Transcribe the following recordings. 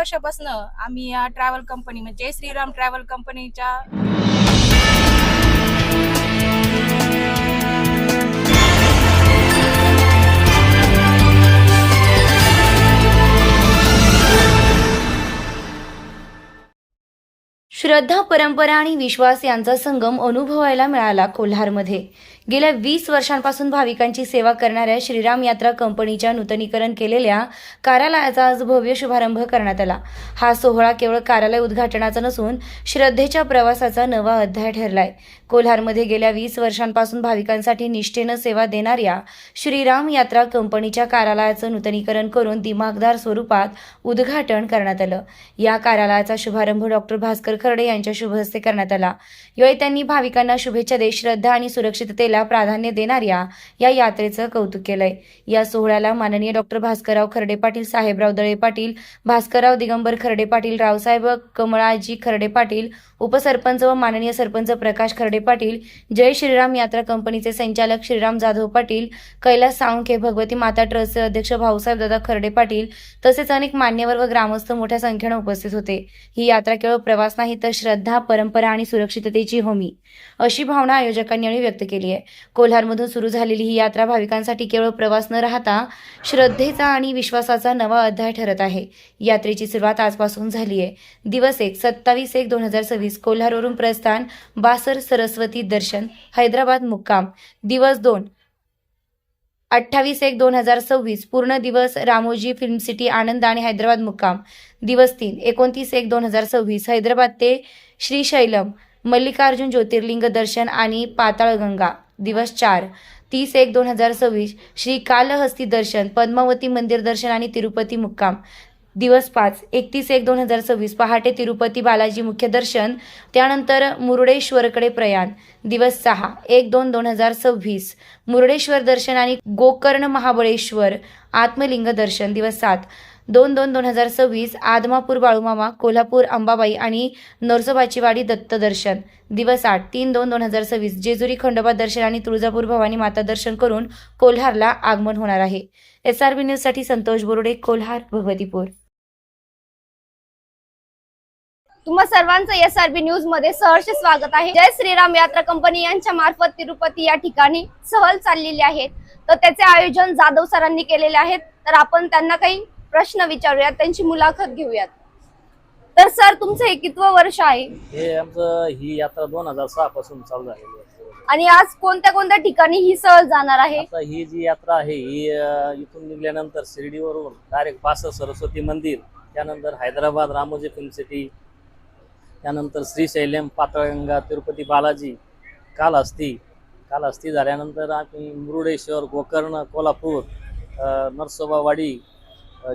वर्षापासून आम्ही या ट्रॅव्हल कंपनी म्हणजे जय श्रीराम ट्रॅव्हल कंपनीच्या श्रद्धा, परंपरा आणि विश्वास यांचा संगम अनुभवायला मिळाला कोल्हारमध्ये. गेल्या 20 वर्षांपासून भाविकांची सेवा करणाऱ्या श्रीराम यात्रा कंपनीच्या नूतनीकरण केलेल्या कार्यालयाचा आज भव्य शुभारंभ करण्यात आला. हा सोहळा केवळ कार्यालय उद्घाटनाचा नसून श्रद्धेच्या प्रवासाचा नवा अध्याय ठरलाय. कोल्हारमध्ये गेल्या 20 वर्षांपासून भाविकांसाठी निष्ठेनं सेवा देणाऱ्या श्रीराम यात्रा कंपनीच्या कार्यालयाचं नूतनीकरण करून दिमागदार स्वरूपात उद्घाटन करण्यात आलं. या कार्यालयाचा शुभारंभ डॉक्टर भास्कर खर्डे यांच्या शुभ हस्ते करण्यात आला. यावेळी त्यांनी भाविकांना शुभेच्छा देत श्रद्धा आणि सुरक्षिततेला प्राधान्य देणाऱ्या या यात्रेचं कौतुक केलंय. या सोहळ्याला माननीय डॉक्टर भास्करराव खर्डे पाटील, साहेबराव दळे पाटील, भास्करराव दिगंबर खर्डे पाटील, रावसाहेब कमळाजी खर्डे पाटील, उपसरपंच व माननीय सरपंच प्रकाश खर्डे पाटील, जय श्रीराम यात्रा कंपनीचे संचालक श्रीराम जाधव पाटील, कैलास साळुंखे, भगवती माता ट्रस्टचे अध्यक्ष भाऊसाहेब दादा खर्डे पाटील तसेच अनेक मान्यवर व ग्रामस्थ मोठ्या संख्येने उपस्थित होते. ही यात्रा केवळ प्रवास नाही तर श्रद्धा, परंपरा आणि सुरक्षिततेची हमी अशी भावना आयोजकांनी व्यक्त केली आहे. कोल्हारमधून सुरू झालेली ही यात्रा भाविकांसाठी केवळ प्रवास न राहता श्रद्धेचा आणि विश्वासाचा नवा अध्याय ठरत आहे. यात्रेची सुरुवात आजपासून झाली आहे. दिवस 1 27/1/2026 कोल्हारवरून प्रस्थान, बासर सरस्वती दर्शन, हैदराबाद मुक्काम. दिवस 2 28/1/2026 पूर्ण दिवस रामोजी फिल्म सिटी आनंद आणि हैदराबाद मुक्काम. दिवस 3 29/1/2026 हैदराबाद ते श्रीशैलम मल्लिकार्जुन ज्योतिर्लिंग दर्शन आणि पाताळगंगा. दिवस 4 30/1/2026 श्री कालहस्ती दर्शन, पद्मावती मंदिर दर्शन आणि तिरुपती मुक्काम. दिवस 5 31/1/2026 पहाटे तिरुपती बालाजी मुख्य दर्शन, त्यानंतर मुरुडेश्वरकडे प्रयाण. दिवस 6 1/2/2026 मुरुडेश्वर दर्शन आणि गोकर्ण महाबळेश्वर आत्मलिंग दर्शन. दिवस 7 2/2/2026 आदमापूर बाळूमामा, कोल्हापूर अंबाबाई आणि नरसोबाची वाडी दत्त दर्शन. दिवस 8 3/2/2026 जेजुरी खंडोबा दर्शन आणि तुळजापूर भवानी माता दर्शन करून कोल्हारला आगमन होणार आहे. SRB न्यूजसाठी संतोष बोर्डे, कोल्हार, भगवतीपूर. तुम्हा सर्वांचं SRB न्यूज मध्ये सहर्ष स्वागत आहे. जय श्रीराम यात्रा कंपनी यांच्या मार्फत तिरुपती या ठिकाणी सहल चाललेली आहे. तर त्याचे आयोजन जाधव सरांनी केलेले आहेत. तर आपण त्यांना काही प्रश्न विचारूयात, त्यांची मुलाखत घेऊयात. तर सर, तुमचं हे कितवं वर्ष आहे? हे आमचं ही यात्रा 2006 पासून चालू झालेली आहे. आणि आज कोणत्या कोणत्या ठिकाणी ही सहल जाणार आहे? आता ही जी यात्रा आहे ही इथून निघाल्यानंतर शिर्डीवरून डायरेक्ट बासर सरस्वती मंदिर, त्यानंतर हैदराबाद रामोजी फिल्म सिटी, त्यानंतर श्रीशैलम, पाताळगंगा, तिरुपती बालाजी, कालहस्ती झाल्यानंतर आम्ही मुरुडेश्वर, गोकर्ण, कोल्हापूर, नरसोबावाडी,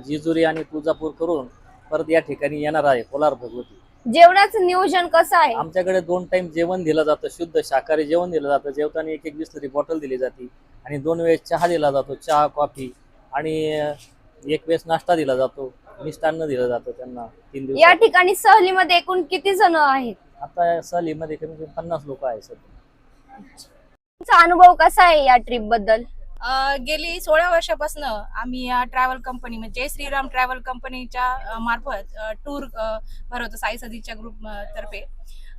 जेजुरी आणि तुळजापूर करून परत या ठिकाणी येणार आहे कोल्हार भगवती. जेवणाचं नियोजन कसं आहे? आमच्याकडे 2 टाइम जेवण दिलं जातं, शुद्ध शाकाहारी जेवण दिलं जातं. जेवताना 1 बिसलरी बॉटल दिली जाते आणि 2 वेळेस चहा दिला जातो, चहा कॉफी, आणि 1 वेळेस नाश्ता दिला जातो, मिष्टान्न दिलं जातं त्यांना 3 दिवस. या ठिकाणी सहलीमध्ये एकूण किती जण आहेत? आता सहलीमध्ये कमी कमी 50 लोक आहेत सध्या. तुमचा अनुभव कसा आहे या ट्रिप बद्दल? गेली 16 वर्षापासून आम्ही या ट्रॅव्हल कंपनी म्हणजे जय श्रीराम ट्रॅव्हल कंपनीच्या मार्फत टूर भरवतो. साई सदीच्या ग्रुप तर्फे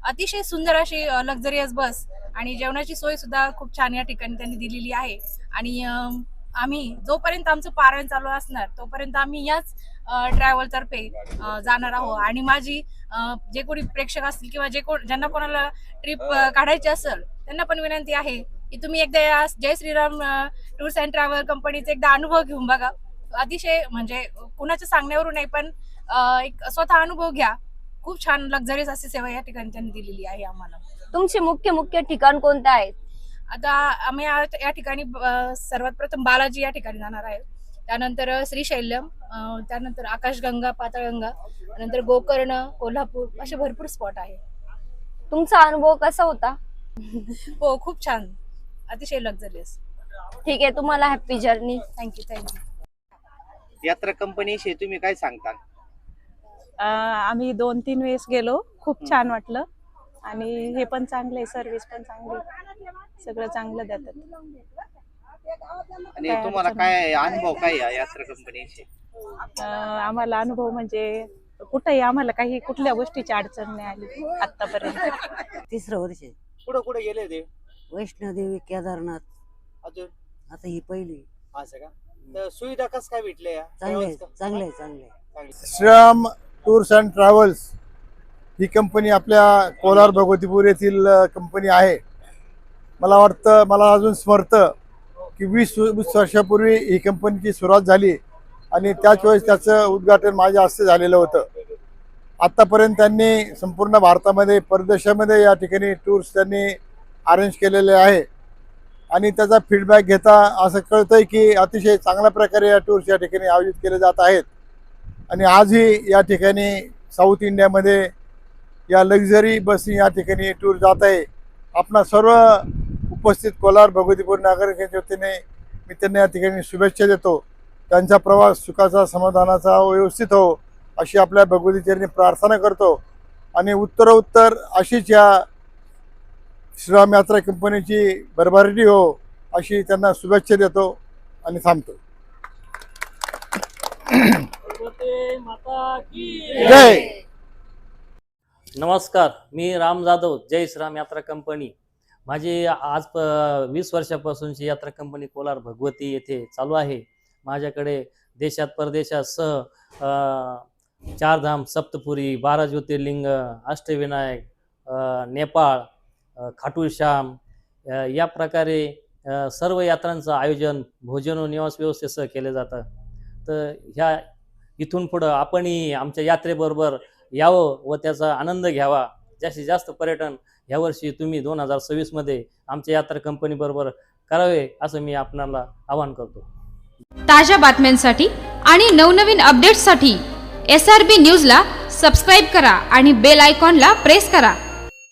अतिशय सुंदर अशी लक्झरियस बस आणि जेवणाची सोय सुद्धा खूप छान या ठिकाणी त्यांनी दिलेली आहे. आणि आम्ही जोपर्यंत आमचं पारायण चालू असणार तोपर्यंत आम्ही याच ट्रॅव्हल तर्फे जाणार आहोत. आणि माझी जे कोणी प्रेक्षक असतील किंवा ज्यांना कोणाला ट्रिप काढायची असेल त्यांना पण विनंती आहे की तुम्ही एकदा या जय श्रीराम टूर्स अँड ट्रॅव्हल कंपनीचा एकदा अनुभव घेऊन बघा. अतिशय म्हणजे कुणाच्या सांगण्यावरून नाही पण एक स्वतः अनुभव घ्या. खूप छान लक्झरियस अशी सेवा या ठिकाणी त्यांनी दिलेली आहे आम्हाला. तुमचे मुख्य ठिकाण कोणते आहेत? आता आम्ही या ठिकाणी सर्वात प्रथम बालाजी या ठिकाणी जाणार आहे, त्यानंतर श्रीशैलम, त्यानंतर आकाशगंगा, पाताळगंगा, नंतर गोकर्ण, कोल्हापूर असे भरपूर स्पॉट आहे. तुमचा अनुभव कसा होता? हो, खूप छान, अतिशय लक्झरियस. ठीक आहे, तुम्हाला हॅपी जर्नी. थँक्यू. यात्रा कंपनीशी तुम्ही काय सांगता? आम्ही 2-3 वेळेस गेलो, खूप छान वाटलं. आणि हे पण चांगले, सर्व्हिस पण चांगली, सगळं चांगलं देतात. आणि तुम्हाला काय अनुभव काय या यात्रा कंपनीचे? आम्हाला अनुभव म्हणजे कुठेही आम्हाला काही कुठल्या गोष्टीची अडचण नाही आली आतापर्यंत. तिसरं वर्ष आहे. कुठं कुठे गेले ते वैष्णोदेवी, केदारनाथ, अजून आता ही पहिली. असं का? तर सुविधा कस काय भेटल्या या चांगले तेव्हाच का? चांगले चांगले. चांगली. Shriram tours and travels he company आपल्या कोलार भगवतीपूर येथील कंपनी आहे. मला वाटतं, मला अजून स्मरतं की 20 वर्षापूर्वी ही कंपनीची सुरुवात झाली आणि त्याच वेळेस त्याचं उद्घाटन माझ्या हस्ते झालेलं होतं. आत्तापर्यंत त्यांनी संपूर्ण भारतामध्ये, परदेशामध्ये या ठिकाणी टूर्स त्यांनी अरेंज केलेले आहे आणि त्याचा फीडबॅक घेता असं कळतंय की अतिशय चांगल्या प्रकारे या टूर्स या ठिकाणी आयोजित केले जात आहेत. आणि आजही या ठिकाणी साऊथ इंडियामध्ये या लक्झरी बस या ठिकाणी टूर जात आहे. आपणा सर्व उपस्थित कोलार भगवतीपूर नागरिकांच्या वतीने मी त्यांना या ठिकाणी शुभेच्छा देतो. त्यांचा प्रवास सुखाचा, समाधानाचा, व्यवस्थित हो अशी आपल्या भगवतीचरणी प्रार्थना करतो आणि उत्तरोत्तर अशीच या श्रीराम यात्रा कंपनीची भरभराटी हो अशी त्यांना शुभेच्छा देतो आणि थांबतो. जय. नमस्कार, मी राम जाधव, जय श्रीराम यात्रा कंपनी. माझी आज 20 वर्षापासूनची यात्रा कंपनी कोलार भगवती येथे चालू आहे. माझ्याकडे देशात परदेशात 4 धाम, सप्तपुरी, 12 ज्योतिर्लिंग, अष्टविनायक, नेपाळ, खाटू श्याम या प्रकारे सर्व यात्रांचं आयोजन भोजन व निवास व्यवस्थेसह केले जातं. तर ह्या इथून पुढं आपणही आमच्या यात्रेबरोबर यावं व त्याचा आनंद घ्यावा. जास्तीत जास्त पर्यटन ह्यावर्षी तुम्ही 2026मध्ये आमच्या यात्रा कंपनीबरोबर करावे असं मी आपणाला आवाहन करतो. ताज्या बातम्यांसाठी आणि नवनवीन अपडेट्ससाठी SRB न्यूजला सबस्क्राईब करा आणि बेल आयकॉनला प्रेस करा.